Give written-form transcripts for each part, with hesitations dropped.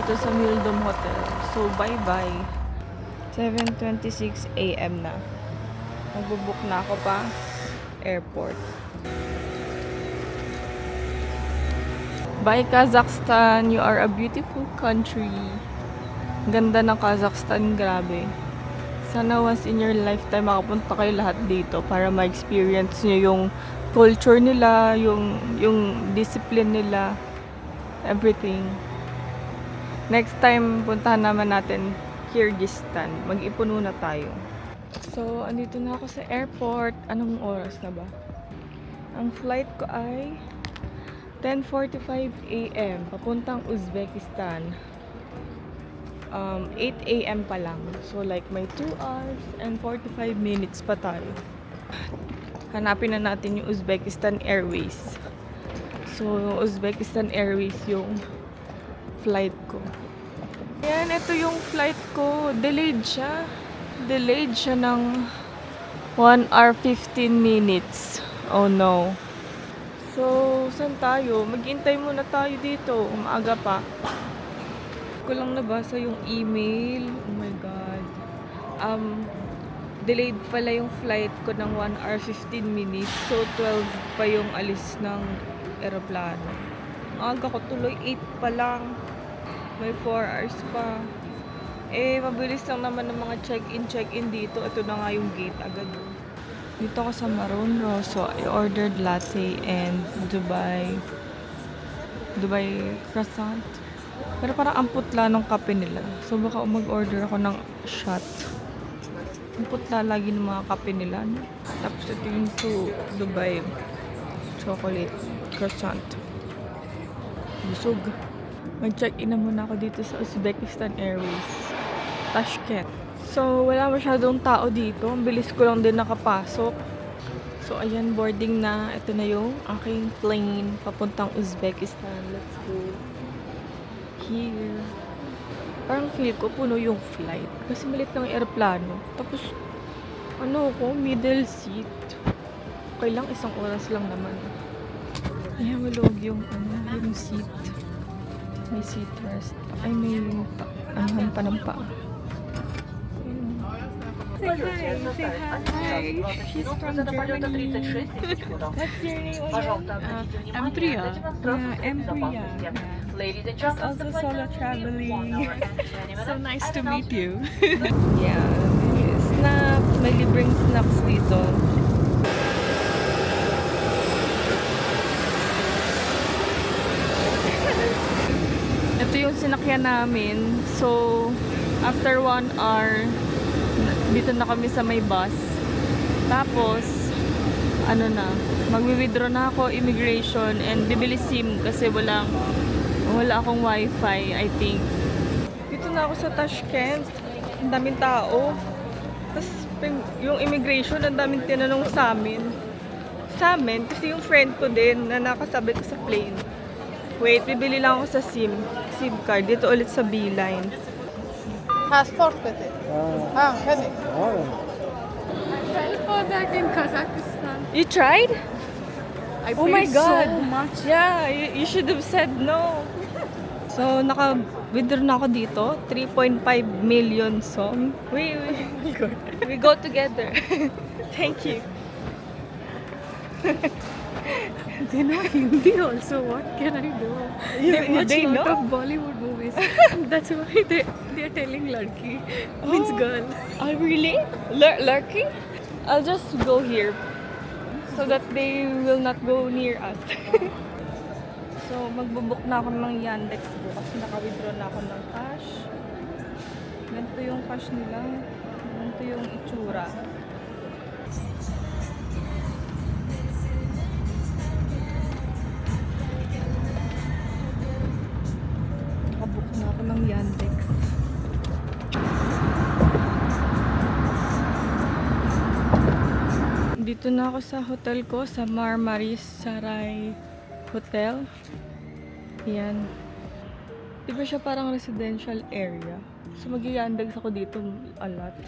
dito sa Mildom Hotel. So, bye-bye. 7:26 AM na. Magbubook na ako pa airport. Bye Kazakhstan, you are a beautiful country. Ganda ng Kazakhstan, grabe. Sana once in your lifetime makapunta kayo lahat dito para ma-experience nyo yung culture nila, yung discipline nila, everything. Next time, puntahan naman natin Kyrgyzstan. Mag-ipon muna tayo. So, andito na ako sa airport. Anong oras na ba? Ang flight ko ay 10:45 AM. Papuntang Uzbekistan. 8 AM pa lang. So, like, may 2 hours and 45 minutes pa tayo. Hanapin na natin yung Uzbekistan Airways. So, Uzbekistan Airways yung flight ko. Ayan, ito yung flight ko. Delayed siya. Delayed siya ng 1 hour 15 minutes. Oh no. So, saan tayo? Maghintay muna tayo dito. Umaga pa. Ko lang nabasa yung email. Oh my God. Delayed pala yung flight ko ng 1 hour 15 minutes. So, 12 pa yung alis ng eroplano. Aga ko tuloy, 8 pa lang. May 4 hours pa. Eh, mabilis lang naman ng mga check-in dito. Ito na nga yung gate agad. Dito ako sa Maroon Rosso. I ordered latte and Dubai croissant. Pero parang ang putla ng kape nila. So, baka mag-order ako ng shot. Ang putla lagi ng mga kape nila. No? Tapos ito yung Dubai chocolate croissant. Busog. Mag-check-in na muna ako dito sa Uzbekistan Airways. Tashkent. So, wala masyadong tao dito. Ang bilis ko lang din nakapasok. So, ayan, boarding na. Ito na yung aking plane papuntang Uzbekistan. Let's go. Here. Parang feel ko puno yung flight. Kasi malit ng aeroplano. Tapos, middle seat. Okay lang, 1 oras lang naman. Ayan, malog yung seat. May seat rest. Ay, may hampa-nampa. Say hi. She's from Germany. What's your name again? I'm Priya. I'm Priya. Ladies and She's gentlemen, also solo traveling. so nice to meet you. Yeah, may snacks. May libreng snacks dito. Ito yung sinakyan namin. So, after 1 hour, dito na kami sa may bus. Tapos, magwi-withdraw na ako immigration and bibili SIM kasi wala akong wifi, I think. Dito na ako sa Tashkent. Ang daming tao. Tapos, yung immigration, ang daming tinanong sa amin. Kasi yung friend ko din na nakasabay ko sa plane. Wait, bibili lang ako sa SIM card. Dito ulit sa Beeline. Passport with it. Penny. I fell for that in Kazakhstan. You tried? I Oh my paid God. so much. Yeah, you should have said no. So, naka-withdraw na ako dito. 3.5 million song. We go together. Thank you. They know Hindi also. What can I do? They watch they a lot know? of Bollywood movies. That's why they're telling ladki means girl. Oh, really? Lurking? I'll just go here so that they will not go near us. So, magbubook na ako ng Yandex ko kasi naka-withdraw na ako ng cash. Ganito yung cash nila. Ganito yung itsura. Nakabook na ako ng Yandex. Dito na ako sa hotel ko, sa Marmaris Saray Hotel. Yan. Diba siya parang residential area? So mag-Yandex ako dito a lot.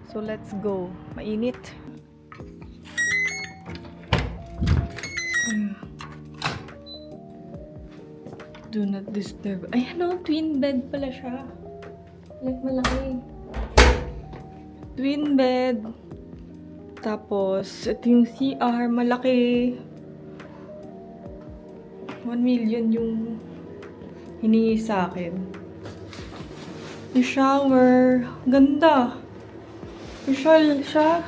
So let's go. Mainit. Do not disturb. Ay, ano? Twin bed pala siya. Like, malaki. Twin bed. Tapos, ito yung CR. Malaki. 1 million yung hiningi sa akin. Yung shower. Ganda. Usual siya.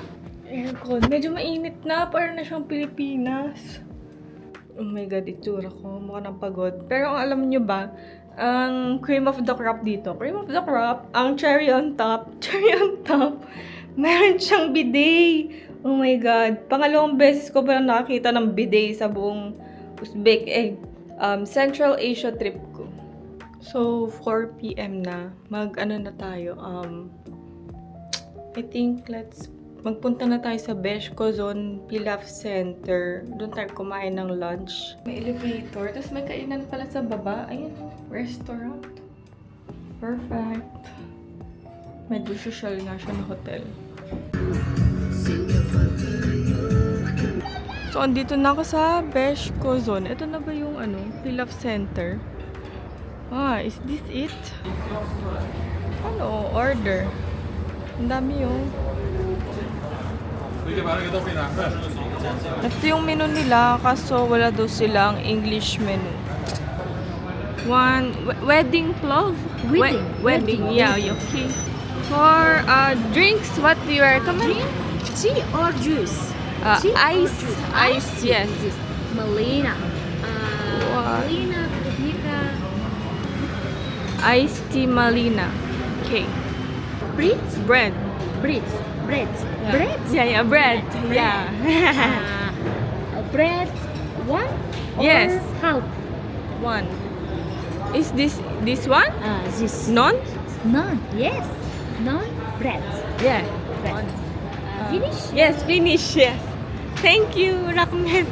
Aircon. Medyo mainit na. Parang na siyang Pilipinas. Oh my God, itsura ko. Mukha ng pagod. Pero ang alam nyo ba, ang cream of the crop dito, cream of the crop, ang cherry on top, meron siyang bidet. Oh my God. Pangalawang beses ko pa lang nakakita ng bidet sa buong Central Asia trip ko. So, 4 p.m. na. Mag-ano na tayo. I think magpunta na tayo sa Beshco Zone Pilaf Center. Doon tayo kumain ng lunch. May elevator. Tapos may kainan pala sa baba. Ayun, restaurant. Perfect. Medyo social nga siya na hotel. So, andito na ako sa Beshco Zone. Ito na ba yung Pilaf Center? Is this it? Ano? Order. Ang dami yung... Ito yung menu nila, kaso wala daw silang English menu. Wedding plov? Wedding, yeah, okay. For drinks, what do you recommend? Tea or juice? Ice, yes. Malina. What? Malina, Klubnika. Iced tea Malina. Okay. Brits? Bread. Brits. Breads. Yeah. Breads? Yeah, bread. Yeah. Bread, one? Yes. Or half? One. Is this one? This. None? None. Yes. None. Bread. Yeah. Bread. Finish? Yes, finish. Yes. Thank you, Rakmen.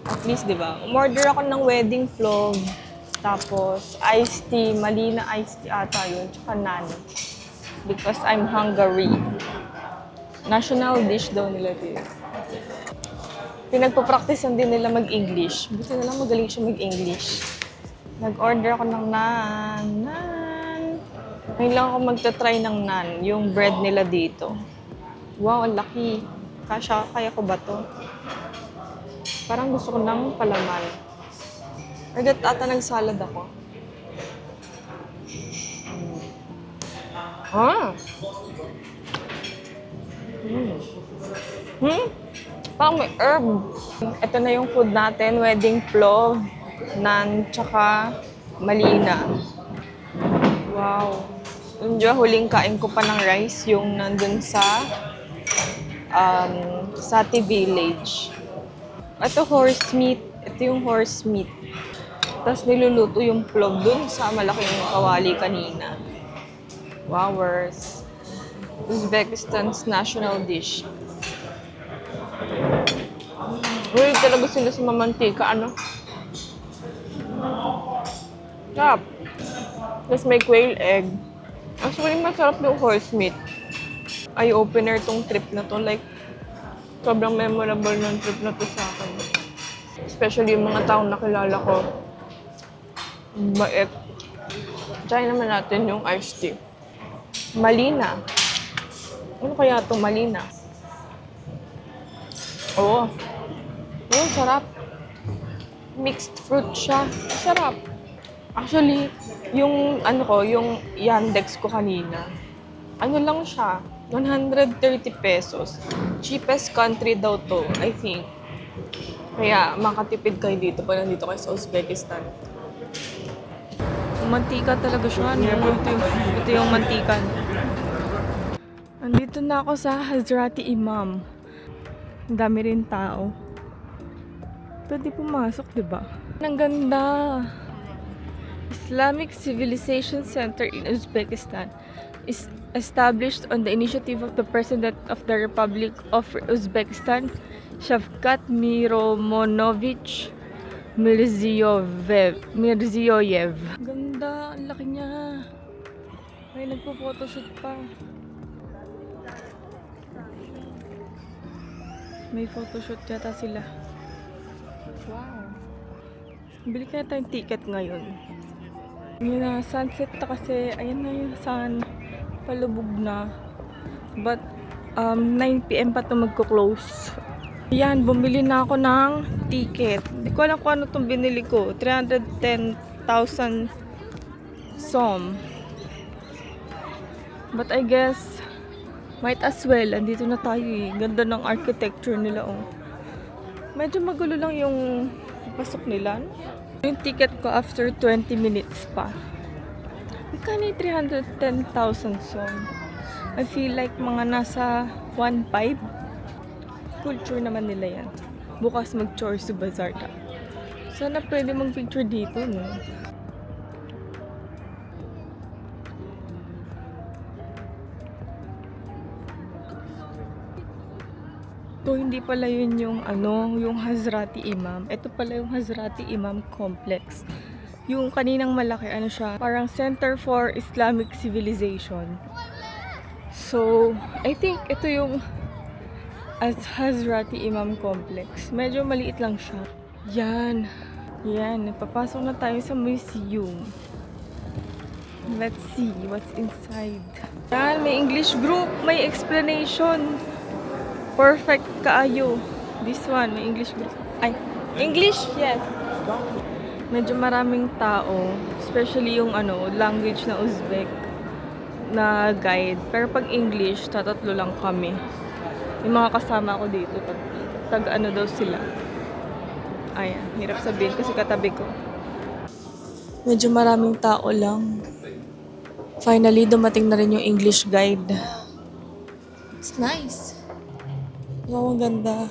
At least, di ba? Umorder ako ng wedding vlog. Tapos, iced tea. Malina iced tea ata yun. Tsaka naan. Because I'm hungry. National dish daw nila dito. Pinagpapracticean din nila mag-English. Buti na lang magaling siya mag-English. Nag-order ako ng naan. Ngayon lang ako magta-try ng naan. Yung bread nila dito. Wow, ang laki. Kaya ko ba to? Parang gusto ko ng palaman. Order ata nag-salad ako. Parang may herb. Ito na yung food natin. Wedding plov, naan, tsaka malina. Wow. Yung huling kain ko pa ng rice, yung nandun sa Sati Village. Ito horse meat. Ito yung horse meat. Tapos niluluto yung plov dun sa malaking kawali kanina. Wowers. Uzbekistan's national dish. Really talaga sila sa mamantika, ano? Sarap. Tapos may quail egg. Actually, masarap yung horse meat. Eye-opener tong trip na to. Like, sobrang memorable ng trip na to sa akin. Especially yung mga taong nakilala ko. Bait. Try naman natin yung iced tea. Malina. Ano kaya itong malina? Oo. Oh, sarap. Mixed fruit siya. Sarap. Actually, yung yung Yandex ko kanina, lang siya, 130 pesos. Cheapest country daw to, I think. Kaya makatipid kayo dito pag nandito kayo sa Uzbekistan. Mantika talaga siya. Ito yung mantika. Andito na ako sa Hazrati Imam. Ang dami rin tao. Pwede pumasok, di ba? Ang ganda! Islamic Civilization Center in Uzbekistan is established on the initiative of the President of the Republic of Uzbekistan, Shavkat Miromonovich Mirziyoyev. Ganda! Ang laki niya! May nagpo-photoshoot pa. May photoshoot yata sila. Wow! Bili kaya tayong ticket ngayon. Yun na, sunset na kasi. Ayan na yung sun. Palubog na. But, 9 PM pa ito magko-close. Ayan, bumili na ako ng ticket. Hindi ko alam kung ano itong binili ko. 310,000 som. But I guess, might as well. Andito na tayo eh. Ganda ng architecture nila oh. Medyo magulo lang yung pasok nila. Yung ticket ko after 20 minutes pa. Magkano yung 310,000 som? I feel like mga nasa 1.5. Culture naman nila yan. Bukas mag-chore sa bazaar na. Sana pwede mag-picture dito, no? So, hindi pala yun yung yung Hazrati Imam. Ito pala yung Hazrati Imam Complex. Yung kaninang malaki, siya, parang Center for Islamic Civilization. So, I think ito yung Hazrati Imam Complex. Medyo maliit lang siya. Yan. Yan. Nagpapasok na tayo sa museum. Let's see what's inside. Yan. May English group. May explanation. Perfect kaayo. This one, may English group. Ay, English? Yes. Medyo maraming tao. Especially yung language na Uzbek na guide. Pero pag English, tatatlo lang kami. Yung mga kasama ko dito, tag daw sila. Ayan, hirap sabihin kasi katabi ko. Medyo maraming tao lang. Finally, dumating na rin yung English guide. It's nice. Wow, ang ganda.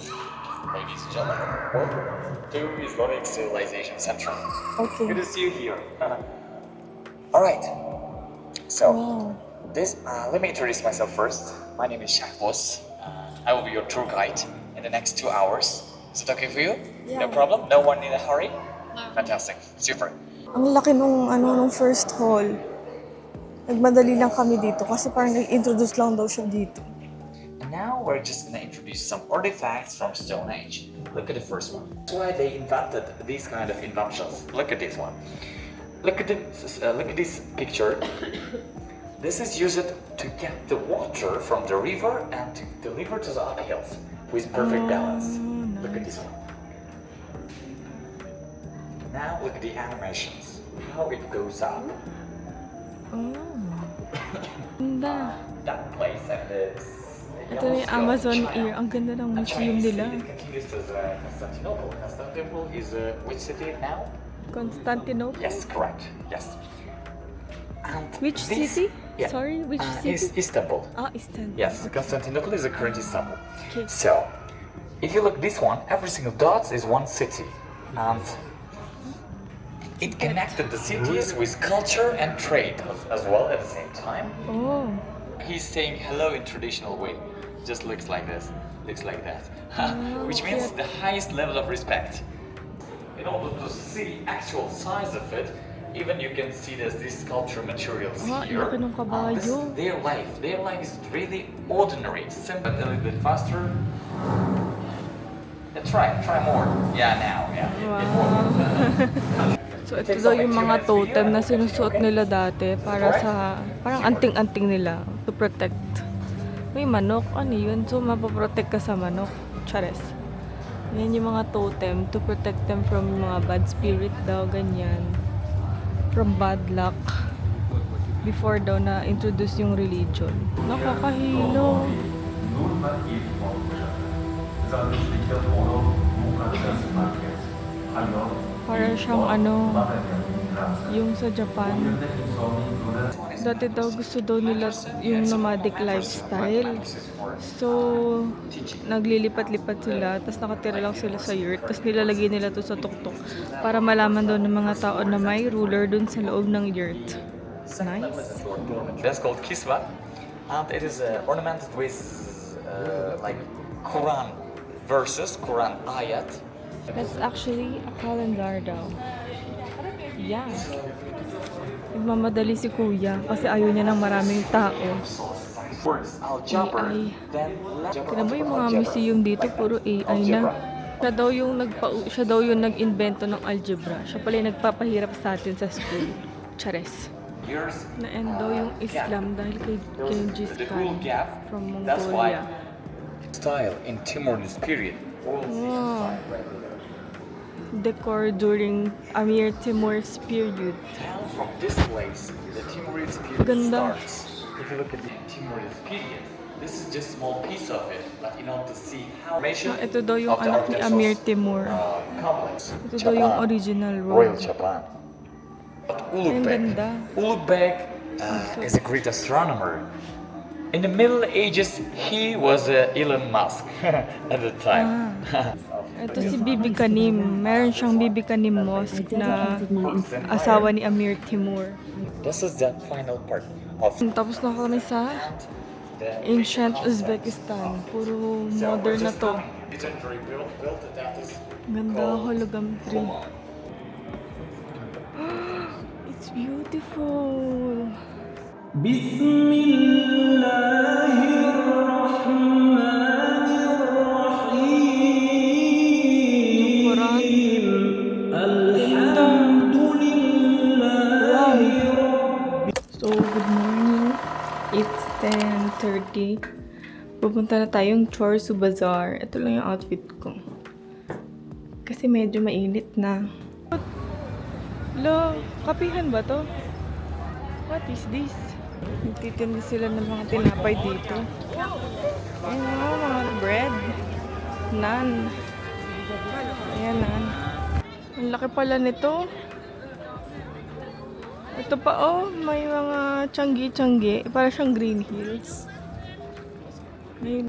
Ladies and gentlemen, welcome to Islamic Civilization Center. Okay. Good to see you here. All right. So, Wow. let me introduce myself first. My name is Shahbos. I will be your tour guide in the next 2 hours. Is it okay for you? Yeah. No problem? No one in a hurry? No. Fantastic. Super. Ang laki nung first hall. Nagmadali lang kami dito kasi parang nag-introduce lang daw siya dito. And now we're just going to introduce some artifacts from Stone Age. Look at the first one. That's why they invented these kind of inventions. Look at this one. Look at this picture. This is used to get the water from the river and to deliver to the uphills with perfect balance. Look at this one. Now look at the animations. How it goes up. Oh. Ganda. That place and the Ito na yung Amazon Ear. Ang ganda ng museum nila. It continues to Constantinople. Constantinople is which city now? Constantinople? Yes, correct. Yes. And Which this- city? Yeah. Sorry, which Is city? Istanbul. Istanbul. Yes, Constantinople is the current Istanbul. Okay. So, if you look this one, every single dot is one city, and it connected the cities with culture and trade as well at the same time. Oh. He's saying hello in traditional way. Just looks like this, looks like that, which means the highest level of respect. In order to see actual size of it, even you can see there's these sculpture materials Ah, here. laki ng kabayo. This is their life. Their life is really ordinary, simple, a little bit faster. Try more. Yeah, now, yeah. So, ito daw yung mga totem na sinusuot nila dati para sa, parang anting-anting nila to protect. May manok, ano yun? So, mapaprotect ka sa manok. Chares. Yan yung mga totem to protect them from mga bad spirit daw, ganyan. From bad luck. Before daw na-introduce yung religion. Nakakahilo. Para siyang yung sa Japan. Dati daw gusto daw nila yung nomadic lifestyle. So, naglilipat-lipat sila, tapos nakatira lang sila sa yurt, tapos nilalagay nila to sa tuktok para malaman daw ng mga tao na may ruler dun sa loob ng yurt. Nice. That's called kiswa, and it is ornamented with like Quran verses, Quran ayat. That's actually a calendar daw. Yeah. Nagmamadali si kuya kasi ayaw niya ng maraming tao. Words, Al-Jabr, AI. then Kaya ba yung mga museum dito, puro AI na. Siya daw yung nag-invento ng algebra. Siya pala yung nagpapahirap sa atin sa school. Chares. Here's Na-end daw yung Islam dahil kay Genghis the Khan cool gap. from That's why Mongolia. style in Timur-Leste period. Wow. Decor during Amir Timur's period. From this place, the Timurid period Ganda. starts. If you look at the Timurid period, this is just small piece of it, but you know to see how Ito daw yung of the anak ni Amir architectural, Timur. complex. Ito daw yung Chapman, original Royal road. Chapman. Ang Ulugh ganda. Beg is a great astronomer. In the Middle Ages, he was Elon Musk at the time. Ito si Bibi Kanim. Meron siyang Bibi Kanim Mosque na asawa ni Amir Timur. This is the final part of Tapos na kami sa the ancient Uzbekistan. Puro modern na to. legendary built that is Ganda, hologram tree. It's beautiful. Yung Quran. Wow. So, good morning. It's 10:30. Pupunta na tayong Chorsu Bazaar. Ito lang yung outfit ko. Kasi medyo mainit na. Lo, kapihan ba to? What is this? Nagtitinda sila ng mga tinapay dito. Ayan mga bread. Naan. Ayan, naan. Ang laki pala nito. Ito pa oh, may mga tiyanggi-tiyanggi. Para siyang Green Hills. Ayun.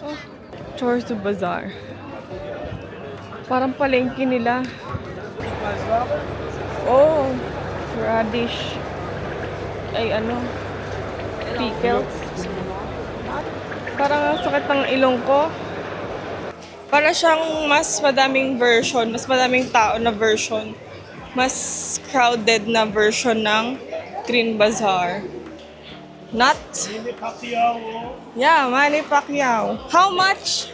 Oh, Chorsu Bazaar. Parang palengke nila. Oh, radish. Ay ano, pickles. Parang ang sakit ng ilong ko. Para siyang mas madaming version, mas madaming tao na version. Mas crowded na version ng Green Bazaar. Not? Yeah, Manny Pacquiao. How much?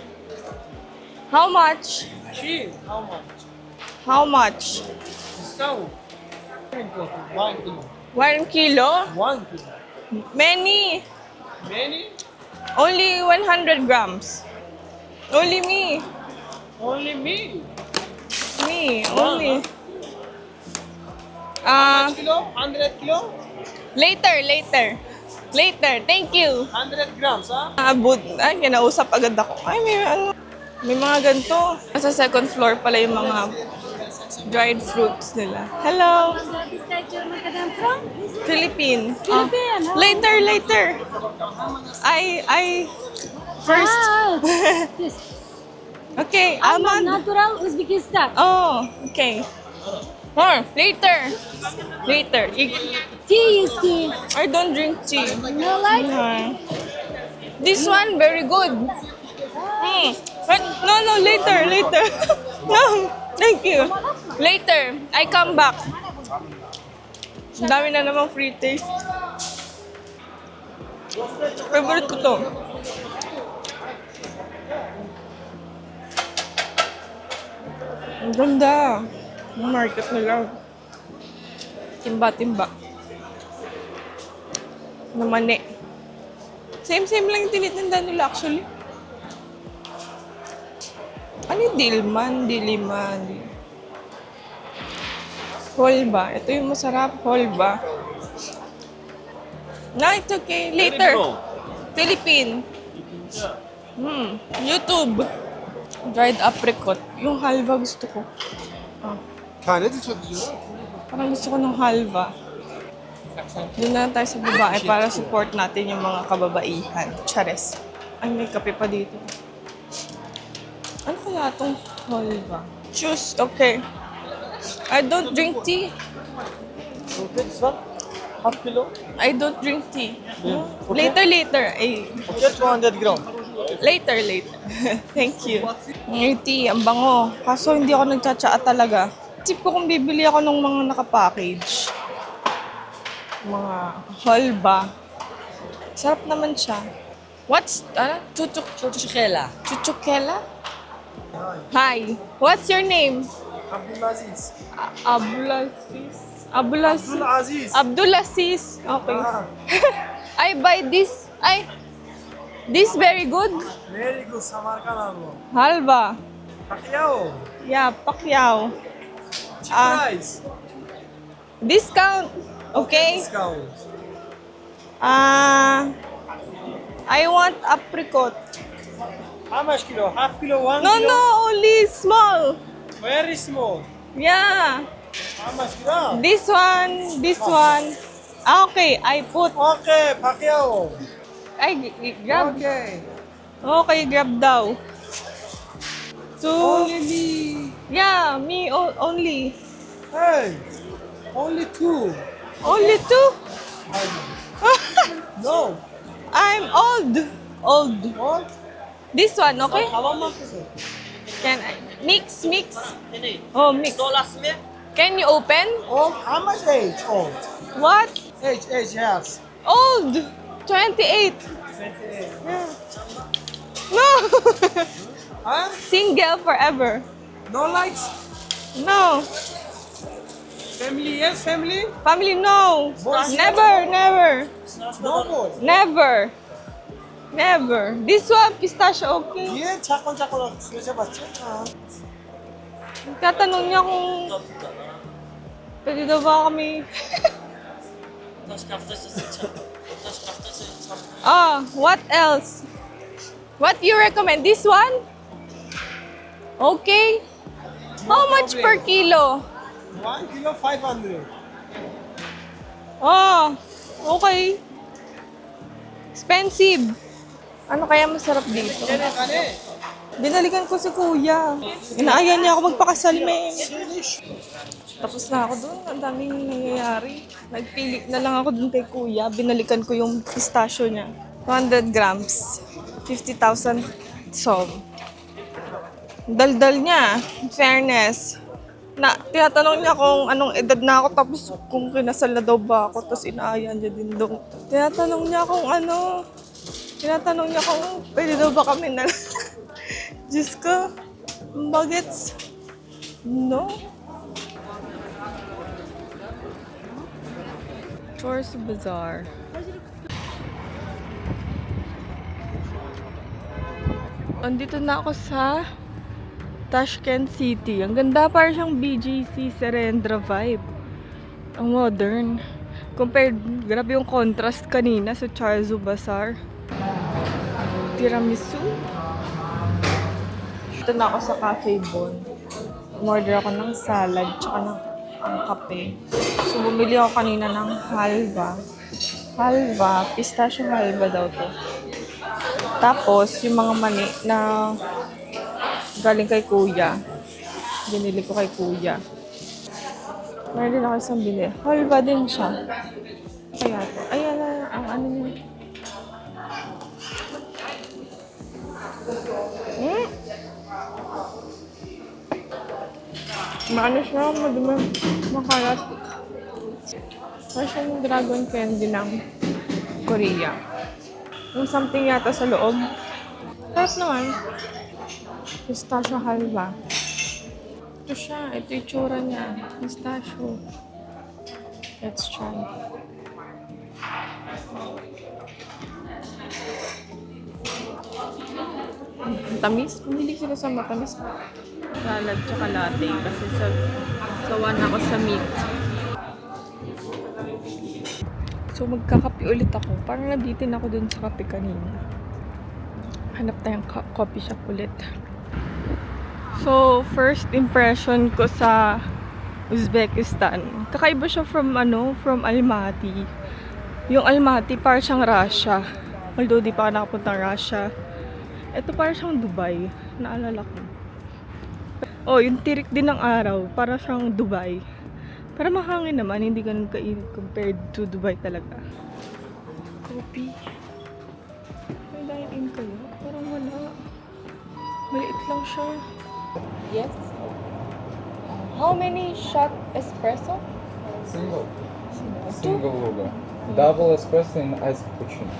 How much? Cheap. How much? How much? So, 1 kilo. 1 kilo? 1 kilo. Many. Many? Only 100 grams. Only me. Only me. Me. Only. Kilo? 100 kilo? Later. Later. Thank you. 100 grams, ha? Ay, kinausap agad ako. Ay, may mga ganito. Sa second floor pala yung mga dried fruits nila. Hello. Philippine. Later. I first. Okay, almond. Natural Uzbekistan. Oh, okay. More. Later. Tea is tea. I don't drink tea. You like? This one very good. But no, later. No, thank you. Later, I come back. Ang dami na namang free taste. Favorite ko to. Ang ganda. Ang market nila. Timba. Namane. Same lang yung tinitinda nila actually. Ano yung diliman? Holba. Ito yung masarap. Holba. No, it's okay. Later. Philippine. YouTube. Dried apricot. Yung halva gusto ko. Tanesi çok güzel. Parang gusto ko ng halva. Doon na lang tayo sa babae para support natin yung mga kababaihan. Chares. Ay, may kape pa dito. Ano kaya itong halva? Juice, okay. I don't drink tea. Okay, this one? Half kilo? I don't drink tea. Later. Ay, Okay, 200 gram. later. Thank you. Yung tea, ang bango. Kaso hindi ako nagtsatsaa talaga. Isip ko kung bibili ako ng mga nakapackage. Mga halba. Sarap naman siya. What's, Chuchukela. Chuchukela? Hi. What's your name? Abdulaziz. Abdulaziz. Abdulaziz. Abdulaziz. Abdulaziz. Okay. I buy this. This very good. Very good. Samarkand algo. Halva. Pacquiao. Yeah, Pacquiao. Cheap Ah. price. Discount. Okay. Discount. I want apricot. How much kilo? Half kilo, 1 No, kilo? no, only small. Very small. Yeah. How much kilo? This one. Okay, I put. Okay, Pacquiao. Grab. Okay. Okay, grab daw. So, Only. yeah, me only. Hey. Only 2. Only 2? No. I'm old. Old. What? This one, okay? How much is it? Can I mix? Oh, mix. Can you open? Old? How much age? Old. What? Age, yes. Old. 28. 28. Yeah. No. Huh? Single forever. No likes? No. Family, yes, family? Family, no. Boys, Never. No boy. Never. This one, pistachio, okay? Yeah, 차근차근 수여해봤지? Tatanong niya kung pwede daw ba kami... what else? What you recommend? This one? Okay. How much per kilo? 1 kilo 500. Okay. Expensive. Ano kaya masarap dito? Binalikan ko si kuya. Inaaya niya ako magpakasal, men. Tapos na ako doon. Ang daming nangyayari. Nagpili na lang ako doon kay kuya. Binalikan ko yung pistachio niya. 200 grams. 50,000 som. Daldal niya. In fairness. Tinatanong niya kung anong edad na ako. Tapos kung kinasal na daw ba ako. Tapos inaaya niya din doon. Tinatanong niya kung pwede daw ba kami na... Diyos ko. Bagets. No. Tourist Bazaar. Andito na ako sa Tashkent City. Ang ganda, parang siyang BGC Serendra vibe. Ang modern. Compared, grabe yung contrast kanina sa Charzu Bazaar. Tiramisu. Dito na ako sa Cafe Bon. Umorder ako ng salad tsaka ng kape. So, bumili ako kanina ng halva. Pistachio halva daw to. Tapos, yung mga mani na galing kay kuya. Binili ko kay kuya. Meron din ako isang bili. Halva din siya. Kaya to. Ayan na, ang ano niya. Maano siya, madumi, makalat. Parang siyang dragon candy ng Korea. Yung something yata sa loob. Sarap naman. Pistachio halva. Ito siya. Ito yung tsura niya. Pistachio. Let's try. Tamis. Pumili sila sa matamis. Salad tsaka latte. Kasi sawa na ako sa meat. So magkakape ulit ako. Parang nabitin ako dun sa kape kanina. Hanap tayong coffee shop ulit. So first impression ko sa Uzbekistan. Kakaiba siya from Almaty. Yung Almaty parang siyang Russia. Although di pa ako nakapuntang Russia. Ito parang siyang Dubai. Naalala ko. Oh, yung tirik din ng araw. Parang siyang Dubai. Pero mahangin naman. Hindi ganun kainit compared to Dubai talaga. Coffee. May dine-in kayo? Parang wala. Maliit lang siya. Yes. How many shot espresso? Single. Single order. Double espresso and ice cappuccino.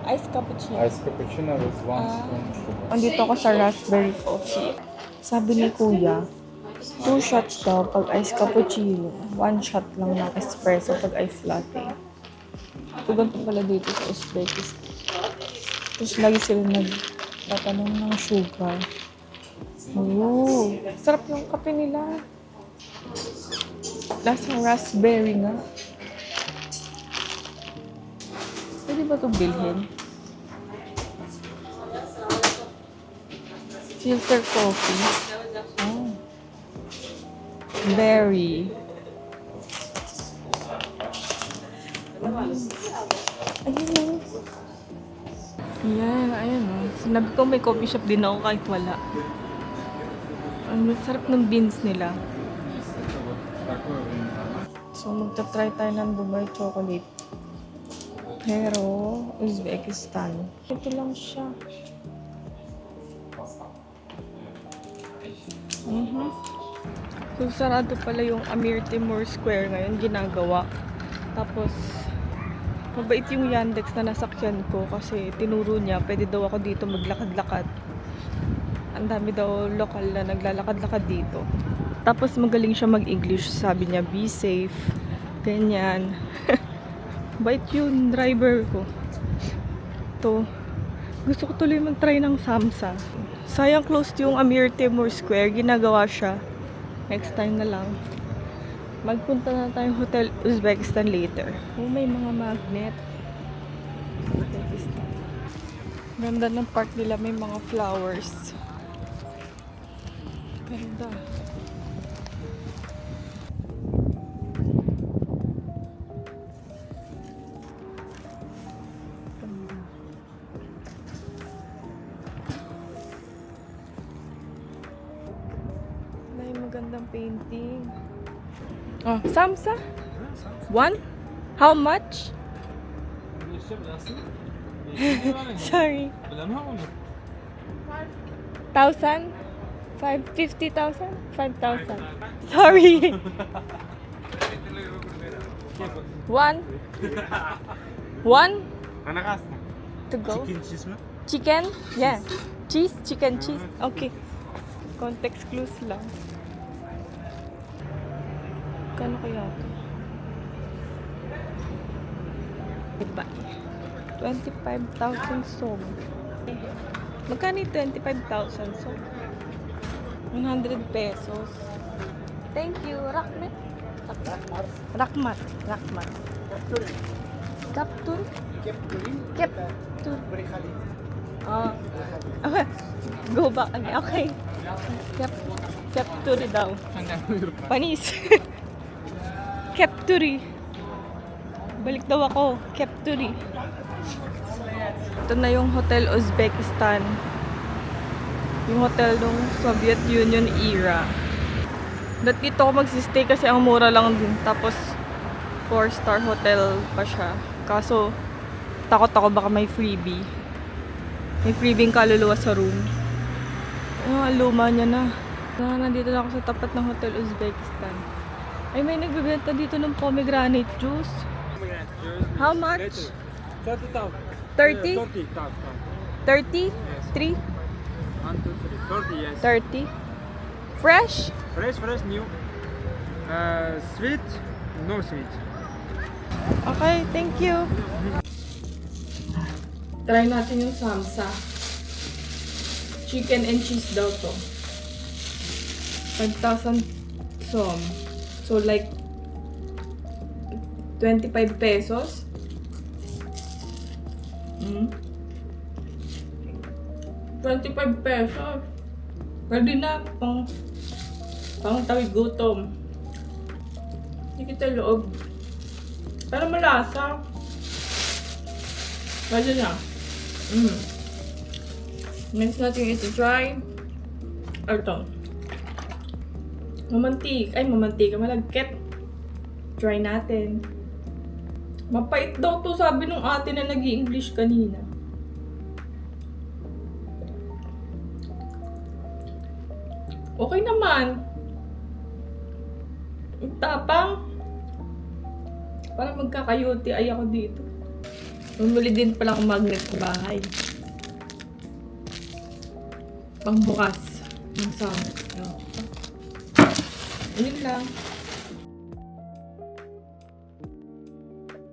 Iced cappuccino. Ice cappuccino with one spoon sugar. Andito ako sa raspberry coffee. Sabi ni Kuya, 2 shots daw pag iced cappuccino. 1 shot lang ng espresso pag iced latte. So, ganito pala dito sa Uzbekistan. Tapos lagi sila nagtatanong ng sugar. Oo. Sarap yung kape nila. Lasang raspberry nga. Pwede ba ito bilhin? Filter coffee. Oh. Berry. Ayun. Ayan, ayun. Sinabi ko may coffee shop din ako kahit wala. Ang sarap ng beans nila. So, magta-try tayo ng Dubai chocolate. Pero, Uzbekistan. Ito lang siya. So, sarado pala yung Amir Timur Square ngayon, ginagawa. Tapos, mabait yung Yandex na nasakyan ko kasi tinuro niya, pwede daw ako dito maglakad-lakad. Ang dami daw lokal na naglalakad-lakad dito. Tapos, magaling siya mag-English. Sabi niya, be safe. Ganyan. Bait yung driver ko. To, gusto ko tuloy mag-try ng samsa. Sayang closed yung Amir Timur Square. Ginagawa siya. Next time na lang. Magpunta na tayong Hotel Uzbekistan later. Oh, may mga magnet. Uzbekistan. Ganda ng park nila. May mga flowers. Ganda. May magandang painting. Oh, samsa? One? How much? Sorry. 1,000? 50,000? 5,000. Sorry. One? One? To go? Chicken? Yeah. Cheese? Chicken cheese? Okay. Context clues lang. Kano kaya ito? Diba? 25,000 som. Magkano yung 25,000 som? 100 pesos. Thank you. Rahmat. Rahmat. Rahmat. Kaptur? Kaptur. Ah. Go back again. Okay. Kapturi daw. Panis. Kapturi. Balik daw ako. Kapturi. Ito na yung Hotel Uzbekistan. Yung hotel nung Soviet Union era. Dito ako magsistay kasi ang mura lang din. Tapos 4-star hotel pa siya. Kaso takot ako baka may freebie. May freebie kaluluwa sa room. Ang luma niya na. Nandito na ako sa tapat ng Hotel Uzbekistan. Ay, may nagbebenta dito ng pomegranate juice. How much? 30? 30? 3? 30, yes. 30? Fresh? Fresh, new. Sweet, no sweet. Okay, thank you. Try natin yung samsa. Chicken and cheese daw to. 5,000 som. So like 25 pesos. 25 pesos. Pwede na pang tawid gutom. Hindi kita loob. Pero malasa. Pwede na. Next natin ito try. Ito. Mamantika. Malagkit. Try natin. Mapait daw to, sabi nung ate na nag-i-English kanina. Okay naman. Tapang. Parang magkakayuti ay ako dito. Bumili din pala akong magnet sa bahay. Pangbukas ng sound. Ayun lang.